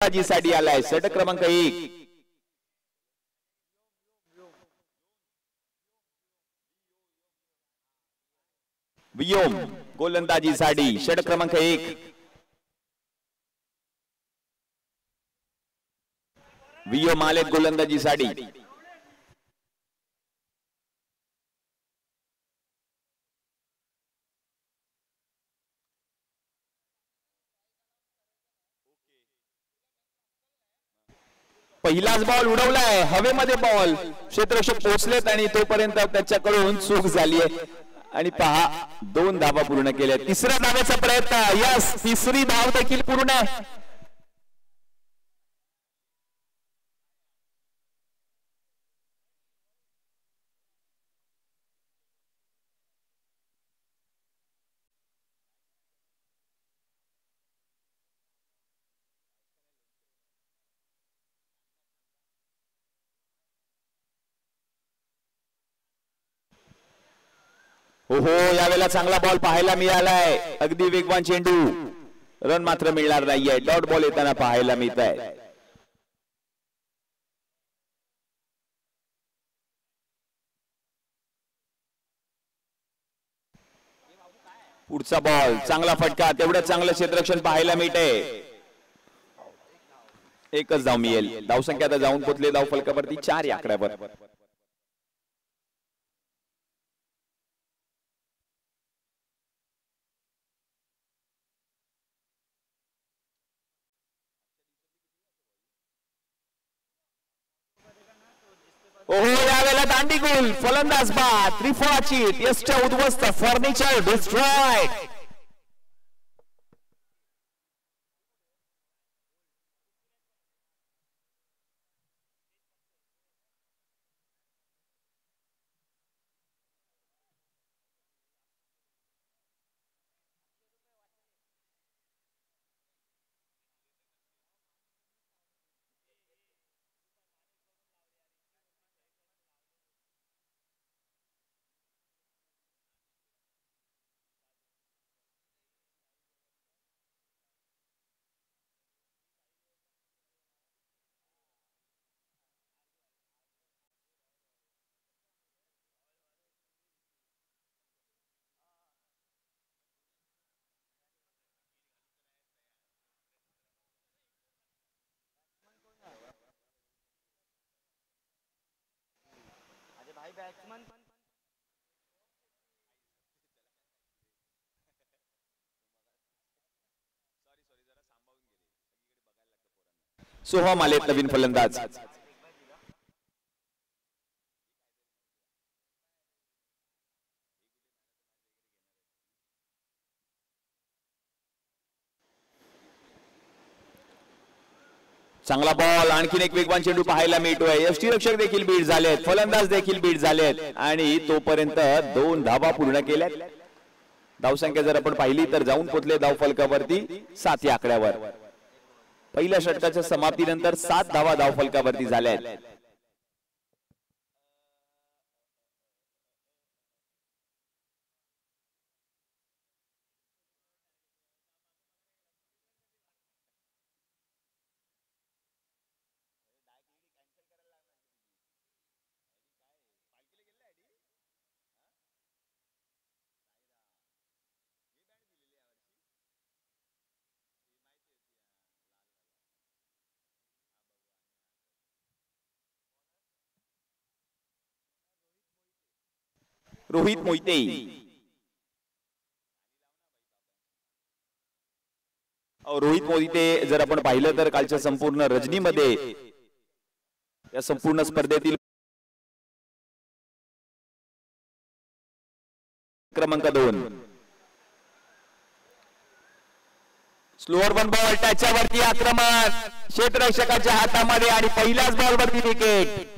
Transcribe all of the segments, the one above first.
गोलंदाजीसाठी आलाय षटक क्रमांक 1. व्योम गोलंदाजीसाठी षटक क्रमांक 1. व्योम आलेत गोलंदाजीसाठी. पहिलाच बॉल उडवलाय हवेमध्ये बॉल क्षेत्ररक्षक पोहोचलेत आणि तोपर्यंत त्याच्याकडून चूक झाली आहे आणि पहा 2 धावा पूर्ण केल्या. तिसऱ्या धावेचा प्रयत्न. यस तिसरी धाव देखील पूर्ण. हो यावेळेला चांगला बॉल पाहायला मिळालाय. अगदी वेगवान चेंडू. रन मात्र मिळणार नाहीये. डॉट बॉल येताना पाहायला मिळत आहे. पुढचा बॉल चांगला फटका. तेवढं चांगलं क्षेत्ररक्षण पाहायला मिळते. एकच धाव मिळेल. धावसंख्या आता जाऊन पोचले धाव फलकावरती 4 या आकड्यावर. ओहो यावेळेला दांडीगुल फलंदाज बाद. त्रिफळाची यष्ट उद्ध्वस्त. Furniture destroyed. सोहम आलेत नवीन फलंदाज. चांगला बॉल. आणखीन एक वेगवान चेंडू पाहायला मिळतोय. यष्टीरक्षक देखील बीट झालेत. फलंदाज देखील बीट झालेत आणि तोपर्यंत 2 धावा पूर्ण केल्यात. धावसंख्या जर आपण पाहिली तर जाऊन पोचले धाव फलकावरती 7 या आकड्यावर. पहिल्या षटकाच्या समाप्तीनंतर 7 धावा धाव फलकावरती झाल्या आहेत. रोहित मोहिते. रोहित मोहिते जर आपण पाहिलं तर कालच्या संपूर्ण रजनीमध्ये या संपूर्ण स्पर्धेतील क्रमांक 2. Slower 1 ball. त्याच्यावरती आक्रमण क्षेत्ररक्षकाच्या हातामध्ये आणि पहिल्याच बॉलवरती विकेट.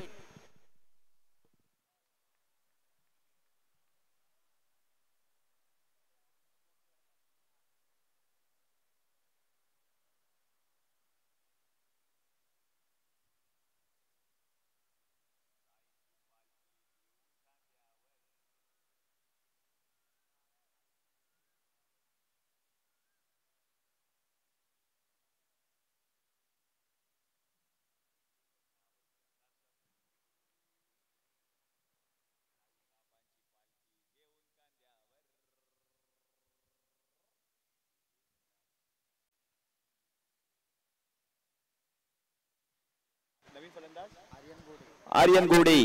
आर्यन गोडे.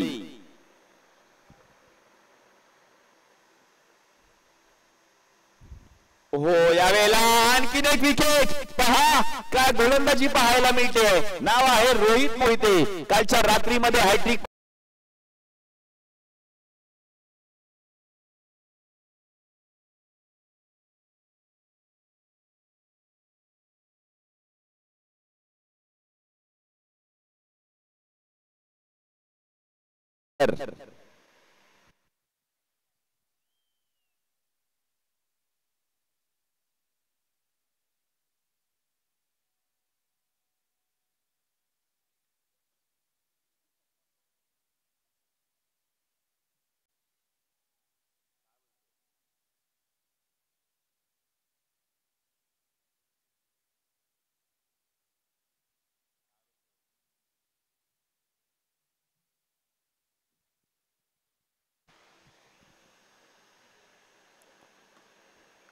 हो, यावेळेला आणखीन एक विकेट. पहा काय गोलंदाजी पाहायला मिळते. नाव आहे रोहित मोहिते. कालच्या रात्रीमध्ये हॅट्रिक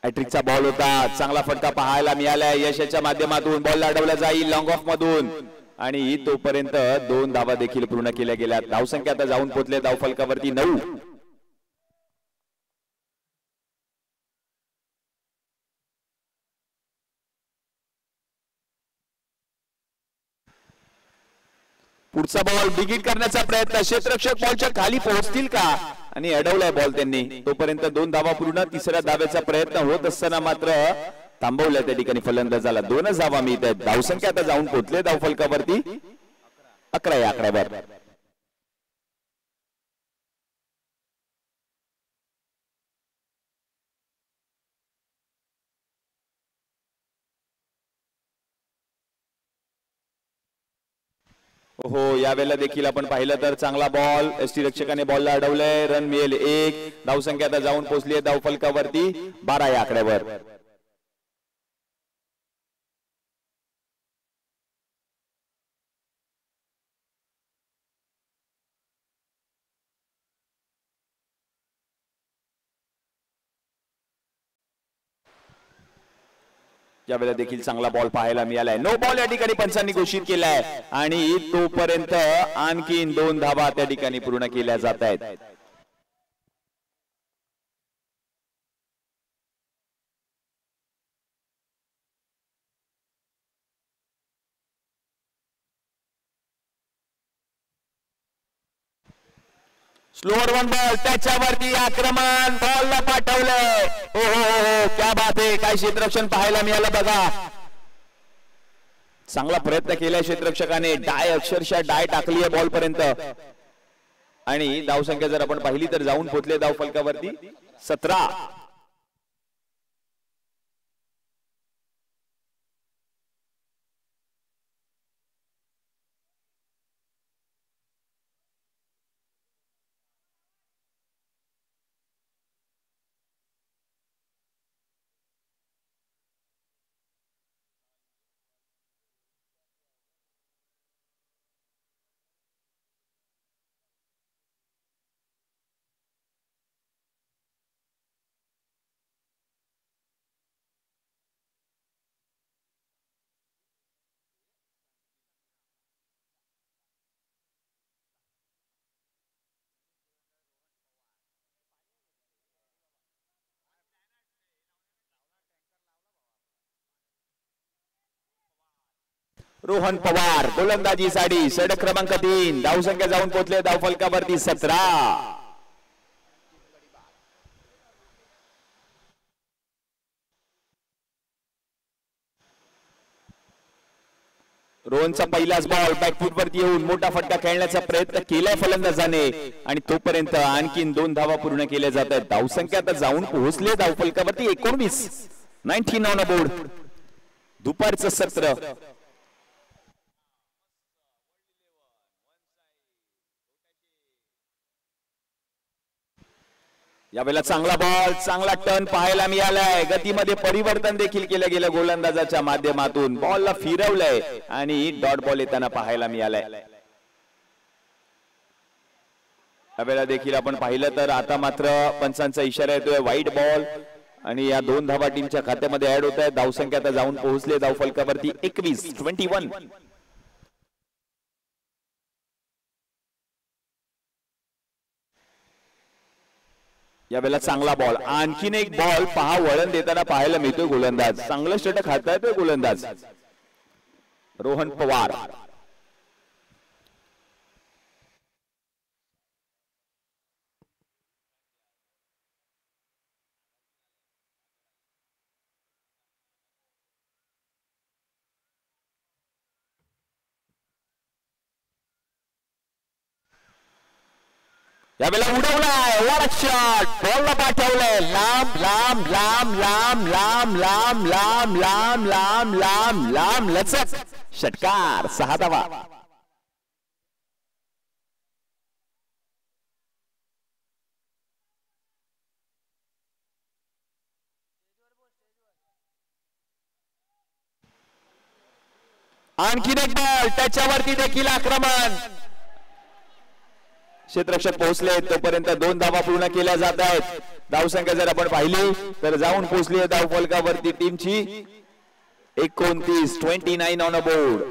हॅट्रिकचा बॉल होता. चांगला फटका पाहायला मिळाला. यशाच्या माध्यमातून बॉल अडवला जाईल लॉंग ऑफ मधून आणि तोपर्यंत 2 धावा देखील पूर्ण केल्या गेल्या. धावसंख्या आता जाऊन पोहोचले धावफलकावरती 9. पुढचा बॉल बिगिट करण्याचा प्रयत्न. क्षेत्ररक्षक बॉलच्या खाली पोहोचतील का आणि अडवलाय बॉल त्यांनी. तोपर्यंत 2 धावा पूर्ण. तिसऱ्या धाव्याचा प्रयत्न होत असताना मात्र थांबवल्या त्या ठिकाणी फलंदाजाला. 2च धावा मिळत आहेत. धावसंख्या आता जाऊन पोहोचले धावफलकावरती 11 या आकड्यावर. हो, यावेळेला देखील आपण पाहिलं तर चांगला बॉल. एसटी रक्षकाने बॉलला अडवलंय. रन मिळेल 1. धावसंख्या आता जाऊन पोहोचली आहे धावफलकावरती 12 या आकड्यावर. यावेळेला देखील चांगला बॉल पाहायला मिळालाय. नो बॉल या ठिकाणी पंचांनी घोषित केलाय आणि तोपर्यंत आणखीन 2 धावा त्या ठिकाणी पूर्ण केल्या जात आहेत. Slower 1 ball. त्याच्यावरती आक्रमण. बॉलला पाठवलंय. हो हो हो, क्या बात आहे. काय क्षेत्ररक्षण पाहायला मिळालं बघा. चांगला प्रयत्न केलाय क्षेत्ररक्षकाने. डाय अक्षरशः डाय टाकली आहे बॉल पर्यंत आणि धावसंख्या जर आपण पाहिली तर जाऊन पोहोचले धावफलकावरती 17. रोहन पवार गोलंदाजीसाठी षटक क्रमांक 3. धावसंख्या जाऊन पोहोचले धावफलकावरती 17. रोहनचा पहिलाच बॉल बॅकफूट वरती येऊन मोठा फटका खेळण्याचा प्रयत्न केलाय फलंदाजाने आणि तोपर्यंत आणखीन 2 धावा पूर्ण केल्या जात आहेत. धावसंख्या आता जाऊन पोहोचले धावफलकावरती 19. 19 ऑन बोर्ड. दुपारचं सत्र. यावेळेला चांगला बॉल. चांगला टर्न पाहायला मिळालाय. गतीमध्ये परिवर्तन देखील केलं गेलं गोलंदाजाच्या माध्यमातून. बॉलला फिरवलंय आणि डॉट बॉल येताना पाहायला मिळालाय. यावेळेला देखील आपण पाहिलं तर आता मात्र पंचांचा इशारा येतोय वाईट बॉल आणि या 2 धावा टीमच्या खात्यामध्ये ऍड होत आहेत. धावसंख्या आता जाऊन पोहोचले धावफलकावरती 21. यावेळेला चांगला बॉल, आणखीन एक बॉल पहा, वळण देताना पाहायला मिळतोय गोलंदाज, चांगलं षटक हाताळतोय गोलंदाज रोहन पवार. यावेळेला उडवलाय, वर शॉट, बॉलला पाठवलंय लांब लांब लांब लांब लांब लांब लांब लांब लांब लांब लांब लचक, षटकार, 6 धावा. आणखीन एक बॉल, त्याच्यावरती देखील आक्रमण, क्षेत्ररक्षक पोहोचले, तोपर्यंत 2 धावा पूर्ण केल्या जात आहेत. धावसंख्या जर आपण पाहिली तर जाऊन पोहोचली आहे धाव फलकावरती टीमची 29 ऑन अ बोर्ड.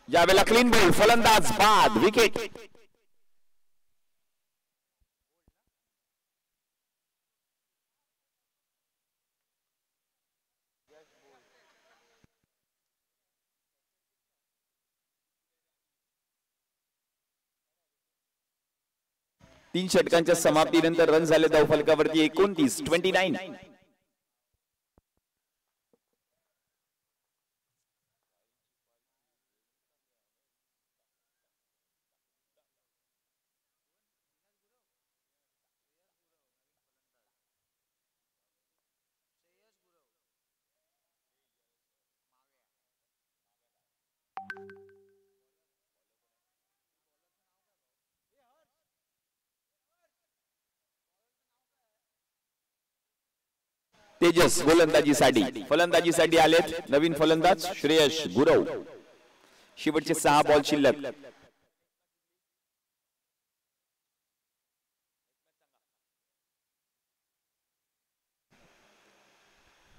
यावेळेला क्लीन बॉल, फलंदाज बाद, विकेट. तीन षटकांच्या समाप्तीनंतर रन झाले धाव फलकावरती 29. तेजस गोलंदाजीसाठी, फलंदाजीसाठी आलेत नवीन फलंदाज श्रेयस गुरव. शेवटचे 6 बॉल शिल्लक.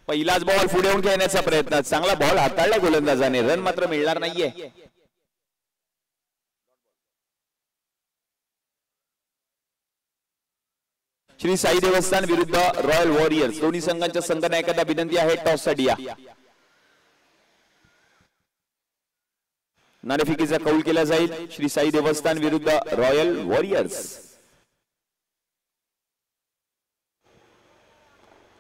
पहिलाच बॉल पुढे येऊन घेण्याचा प्रयत्न, चांगला बॉल हाताळला गोलंदाजाने, रन मात्र मिळणार नाहीये. श्री साई देवस्थान विरुद्ध रॉयल वॉरियर्स, दोन्ही संघांच्या संघनायकांना विनंती आहे टॉस साठी या. नाणेफेकीचा कौल केला जाईल. श्री साई देवस्थान विरुद्ध रॉयल वॉरियर्स.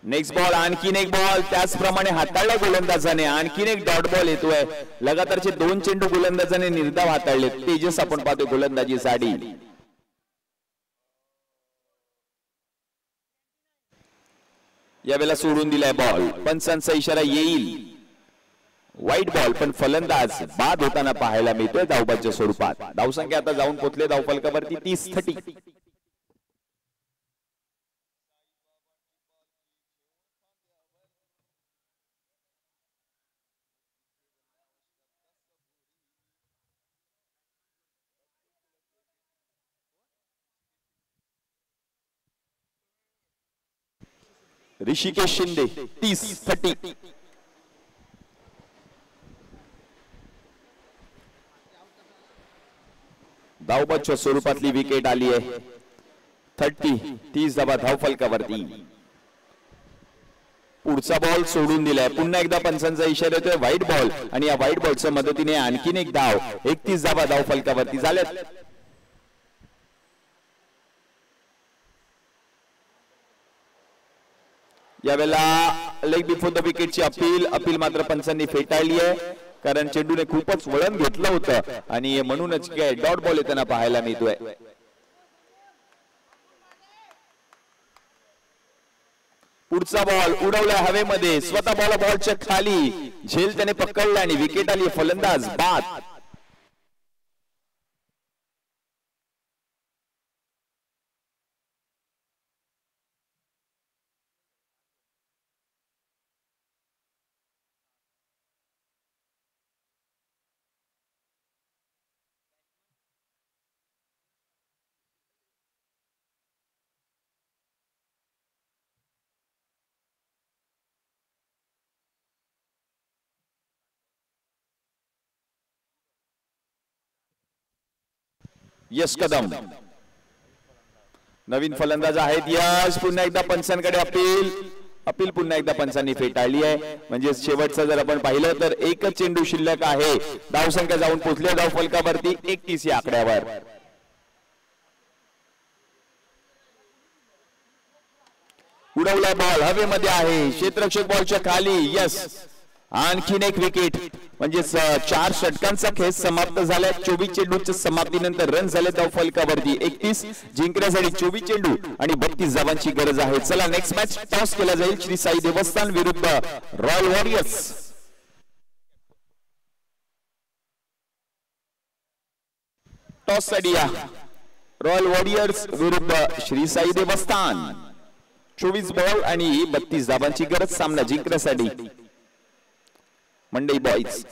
नेक्स्ट बॉल, आणखीन एक बॉल, त्याचप्रमाणे हाताळला गोलंदाजाने, आणखीन एक डॉट बॉल येतोय. लगातारचे 2 चेंडू गोलंदाजाने निर्धाव हाताळले. तेजस आपण पाहतो गोलंदाजीसाठी. यावेळेला सोडून दिलाय बॉल, पंचांचा इशारा येईल, वाईट बॉल, पण फलंदाज बाद होताना पाहायला मिळतोय धावबाच्या स्वरूपात. धावसंख्या आता जाऊन पोहोचले धाव फलकावरती 30. ऋषिकेश शिंदे 30. धावबाच्या स्वरूपातली विकेट आली आहे. 30 धावा धाव फलकावरती. पुढचा बॉल सोडून दिलाय, पुन्हा एकदा पंचांचा इशारा येतोय, व्हाईट बॉल, आणि या व्हाईट बॉलच्या मदतीने आणखीन एक धाव. 31 धावा धाव फलकावरती झाल्यात. यावेळेला लेग बिफोर द विकेटची अपील मात्र पंचांनी फेटाळली आहे, कारण चेंडूने खूपच वळण घेतलं होतं आणि म्हणूनच काय डॉट बॉल येताना पाहायला मिळतोय. पुढचा बॉल उडवला हवेमध्ये, स्वतः बॉलच्या खाली झेल त्याने पकडला आणि विकेट आली. फलंदाज बाद. यश कदम नवीन फलंदाज आहेत. यश पुन्हा एकदा पंचांकडे अपील पुन्हा एकदा पंचांनी फेटाळली आहे. म्हणजे शेवटचं जर आपण पाहिलं तर एकच चेंडू शिल्लक आहे. धावसंख्या जाऊन पोहोचली धाव फलकावरती 31 या आकड्यावर. उडवला बॉल हवेमध्ये आहे. क्षेत्ररक्षक बॉलच्या खाली. यस आणखीन एक विकेट. म्हणजे 4 षटकांचा खेळ समाप्त झालाय. 24 चेंडूच्या समाप्तीनंतर रन झाले धाव फलकावरती 31. जिंकण्यासाठी 24 चेंडू आणि 32 धावांची गरज आहे. चला नेक्स्ट मॅच टॉस केला जाईल. श्री साई देवस्थान विरुद्ध रॉयल वॉरियर्स. टॉस साठी या. रॉयल वॉरियर्स विरुद्ध श्री साई देवस्थान. 24 बॉल आणि 32 धावांची गरज सामना जिंकण्यासाठी. मंडई बॉयज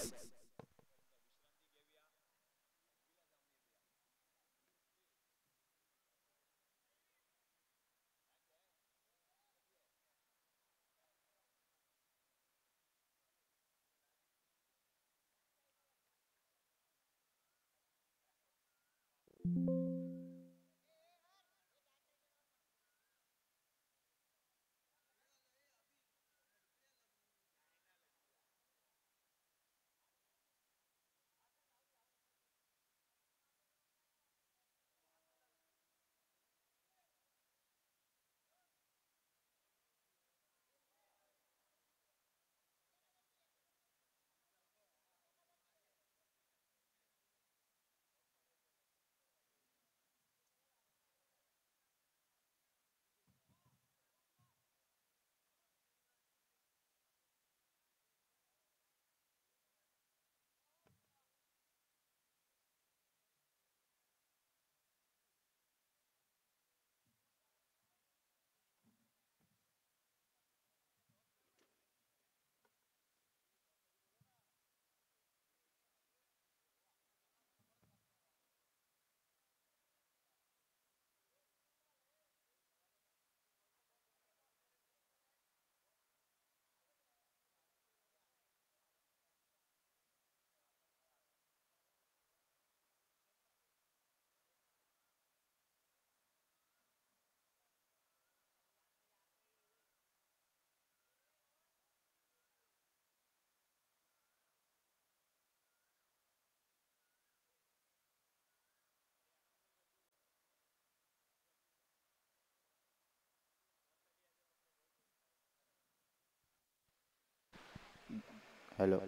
हॅलो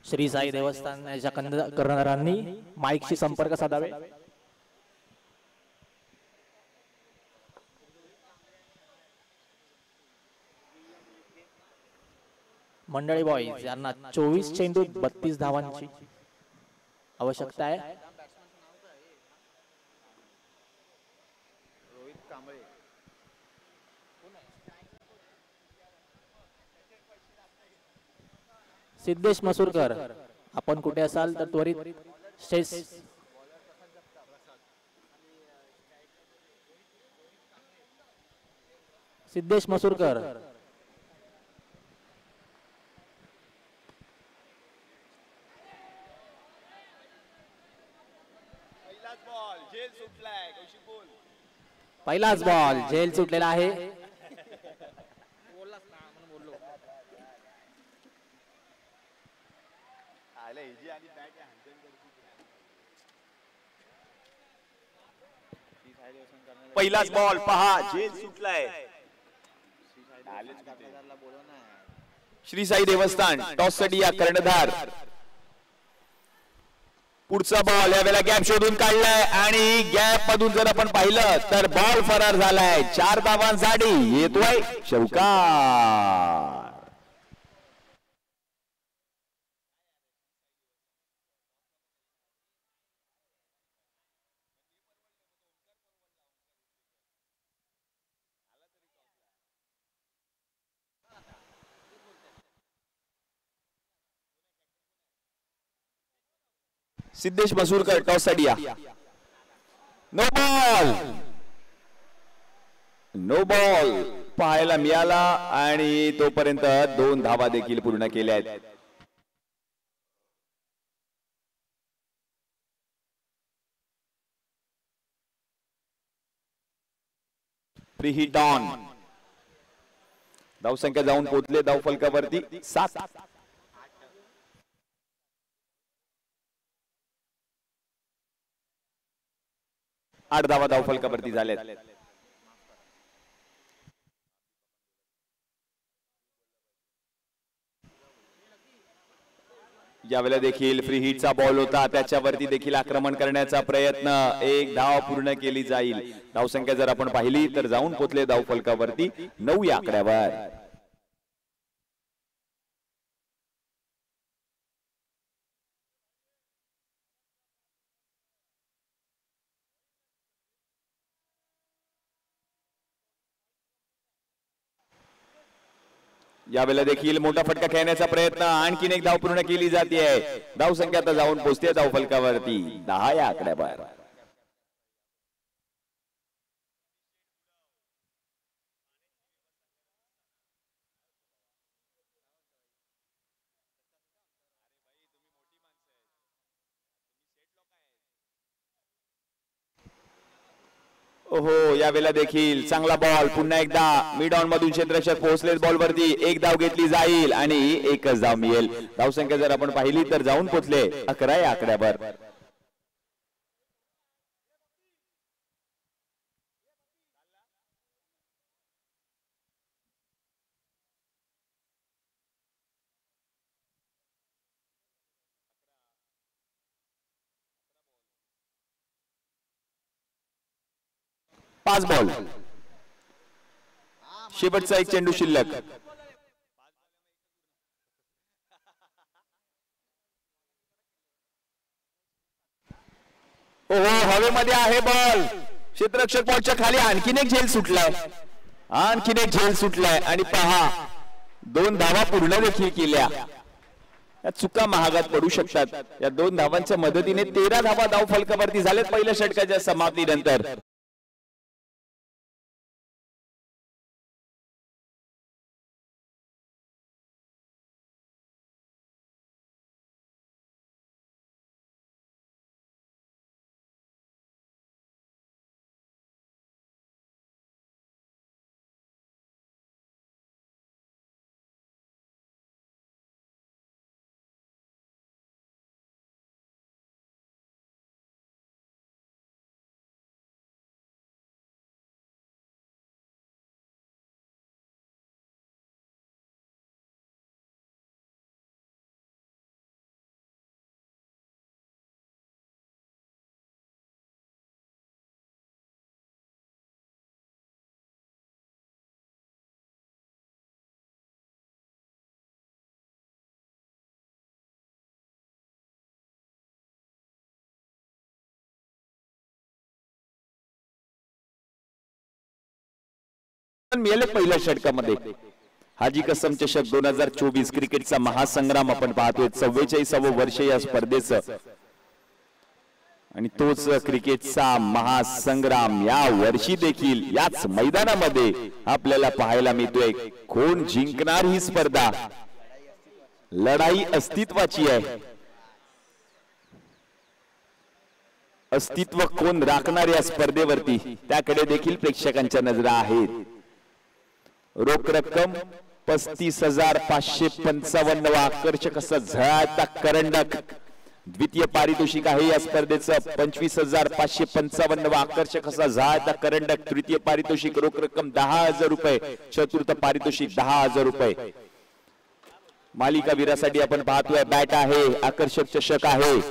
श्री साई देवस्थान याच्या कर्णधारांनी माईकशी संपर्क साधावे. मंडळी बॉईज यांना 24 चेंडू 32 धावांची आवश्यकता आहे. सिद्धेश मसूरकर आपण कुठे असाल तर त्वरित स्टेज. सिद्धेश मसूरकर पहिलाच बॉल झेल सुटलेला आहे. पहिलाच बॉल पहा झेल सुटलाय. श्री साई देवस्थान टॉस साठी या कर्णधार पुढचा बॉल यावेळेला गॅप शोधून काढलाय आणि गॅप मधून जर आपण पाहिलं तर बॉल फरार झालाय. 4 धावांसाठी येतोय चौकार. सिद्धेश मसूरकर टॉस साठी या. नो बॉल, नो बॉल पाहायला मिळाला आणि तोपर्यंत 2 धावा देखील पूर्ण केल्या आहेत. Free hit on. धावसंख्या जाऊन पोहोचले धावफलकावरती 7. 8 धावा धावफलकावरती झाल्यात. यावेळेला देखील फ्री हिटचा बॉल होता, त्याच्यावरती देखील आक्रमण करण्याचा प्रयत्न. 1 धाव पूर्ण केली जाईल. धावसंख्या जर आपण पाहिली तर जाऊन पोहोचले धावफलकावरती 9 या आकड्यावर. यावेळेला देखील मोठा फटका खेळण्याचा प्रयत्न. आणखीन 1 धाव पूर्ण केली जाते. धावसंख्या आता जाऊन पोहोचते धावफलकावरती 10 या आकड्यावर. ओहो, यावेळेला देखील चांगला बॉल. पुन्हा एकदा मिड ऑन मधून क्षेत्ररक्षक पोहोचले बॉल वरती. 1 धाव घेतली जाईल आणि 1च धाव मिळेल. धावसंख्या जर आपण पाहिली तर जाऊन पोहोचले 11 या आकड्यावर. पाच बॉल, शेवटचा 1 चेंडू शिल्लक. ओहो, हवेमध्ये आहे बॉल. क्षेत्ररक्षक बॉलच्या खाली आणखीन एक झेल सुटलाय. आणखीन एक झेल सुटलाय आणि पहा 2 धावा पूर्ण देखील केल्या. या चुका महागात पडू शकतात. या 2 धावांच्या मदतीने 13 धावा धाव फलकावरती झालेत पहिल्या षटकाच्या समाप्तीनंतर. मिळाले पहिल्या षटकामध्ये. हाजी कसम चषक 2024 क्रिकेटचा महासंग्राम आपण पाहतोय. 44वे वर्ष या स्पर्धेचं आणि तोच क्रिकेटचा महासंग्राम या वर्षी देखील याच मैदानामध्ये आपल्याला पाहायला मिळतोय. कोण जिंकणार ही स्पर्धा? लढाई अस्तित्वाची आहे. अस्तित्व कोण राखणार या स्पर्धेवरती त्याकडे देखील प्रेक्षकांच्या नजरा आहेत. रोख रक्कम 35,555 आकर्षक असं झळाळता करंडक. द्वितीय पारितोषिक आहे या स्पर्धेचं 25,555 आकर्षक असा झळाळता करंडक. तृतीय पारितोषिक रोख रक्कम 10,000 रुपये. चतुर्थ पारितोषिक 10,000 रुपये. मालिका वीरासाठी आपण पाहतोय बॅट आहे, आकर्षक चषक आहे.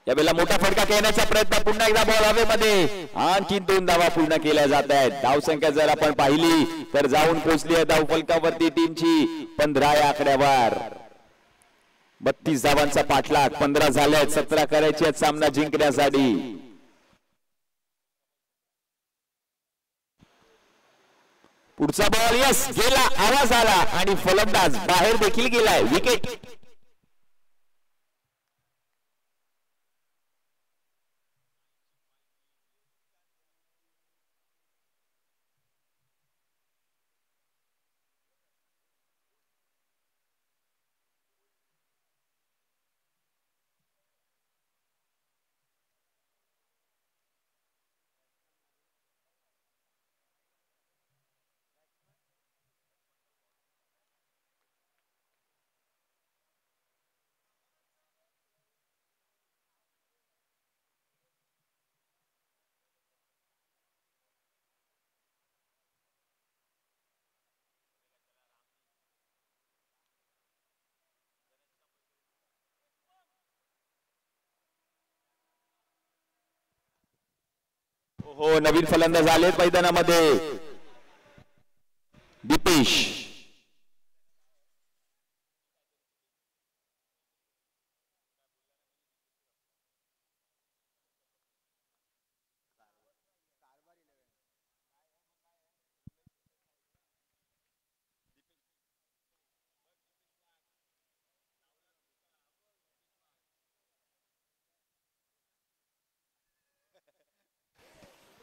यावेळेला मोठा फटका खेळण्याचा प्रयत्न, पुन्हा एकदा बॉल हवेमध्ये, आणखी 2 धावा पूर्ण केल्या जात आहेत. धावसंख्या जर आपण पाहिली तर जाऊन पोहोचली आहे धाव फलकावरती टीमची 15 या आकड्यावर. 32 धावांचा पाठलाग, 15 झाल्यात, 17 करायचे आहेत सामना जिंकण्यासाठी. पुढचा बॉल यस गेला, आवाज आला आणि फलंदाज बाहेर देखील गेलाय. विकेट. हो, नवीन फलंदाज आलेत मैदानामध्ये. दीपेश.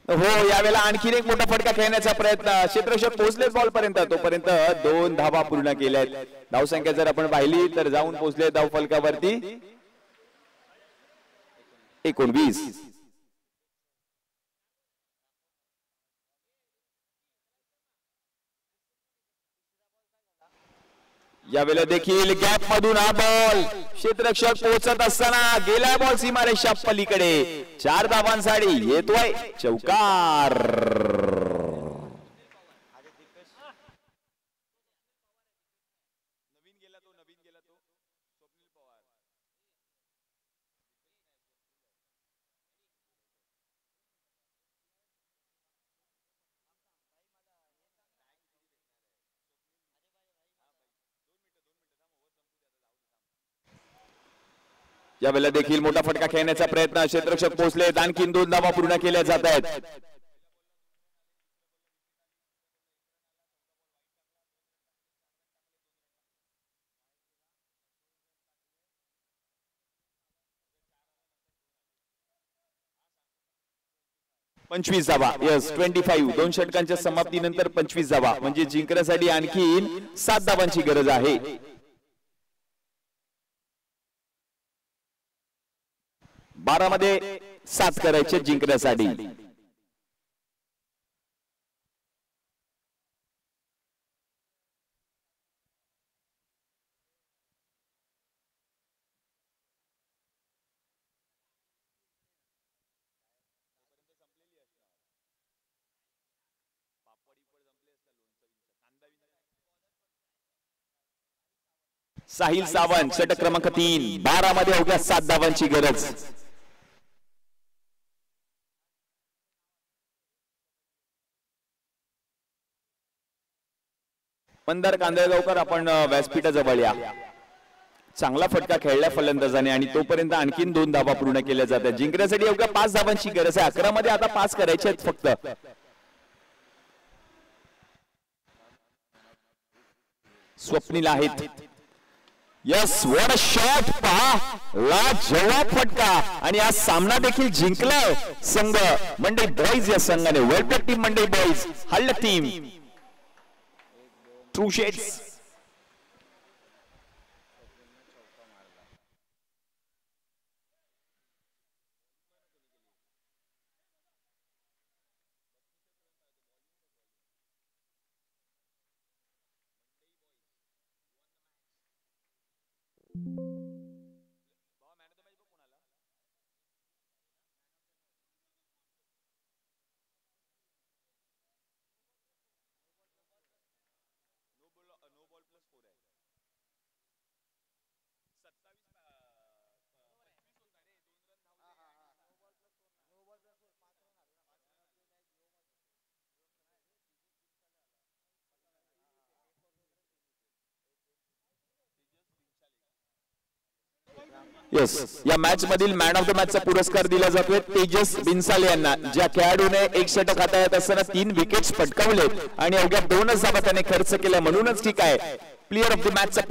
हो, यावेळेला आणखीन एक मोठा फटका खेळण्याचा प्रयत्न, क्षेत्ररक्षक पोहोचलेत बॉल पर्यंत, तोपर्यंत 2 धावा पूर्ण केल्यात. धावसंख्या जर आपण पाहिली तर जाऊन पोहोचले धाव फलकावरती 19. यावेळेला देखील गॅप मधून हा बॉल, क्षेत्ररक्षक पोहोचत असताना गेला बॉल सीमारेषा पलीकडे. 4 धावांसाठी येतोय चौकार. यावेळेला देखील मोठा फटका खेळण्याचा प्रयत्न, क्षेत्ररक्षक पोहोचले, आणखीन 2 धावा पूर्ण केल्या जात आहेत. पंचवीस धावा. यस, 25. 2 षटकांच्या समाप्तीनंतर 25 धावा म्हणजे जिंकण्यासाठी आणखीन 7 धावांची गरज आहे. 12 मध्ये 7 करायचे जिंकण्यासाठी. साहिल सावंत, षटक क्रमांक 3. 12 मध्ये अवघ्या 7 धावांची गरज. मंदार कांदळगावकर, आपण व्यासपीठाजवळ या. चांगला फटका खेळला फलंदाजाने आणि तोपर्यंत आणखीन 2 धावा पूर्ण केल्या जातात. जिंकण्यासाठी अवघ्या 5 धावांची गरज आहे. 11 मध्ये आता 5 करायचे आहेत फक्त. स्वप्नील आहेत. Yes, what a shot. पहा, लाजवाब फटका आणि आज सामना देखील जिंकलाय संघ मंडई बॉईज. या संघाने वेल टीम मंडई बॉईज, हल्ल टीम, ट्रू शेड्स. येस, या मॅच मधील मॅन ऑफ द मॅचचा पुरस्कार दिला जातोय तेजस बिनसाले यांना, ज्या खेळाडूने 1 षटक हाताळत असताना 3 विकेट्स पटकावले आणि अवघ्या 2 धावा त्याने खर्च केल्या, म्हणूनच ठीक आहे प्लेयर ऑफ द मॅचचा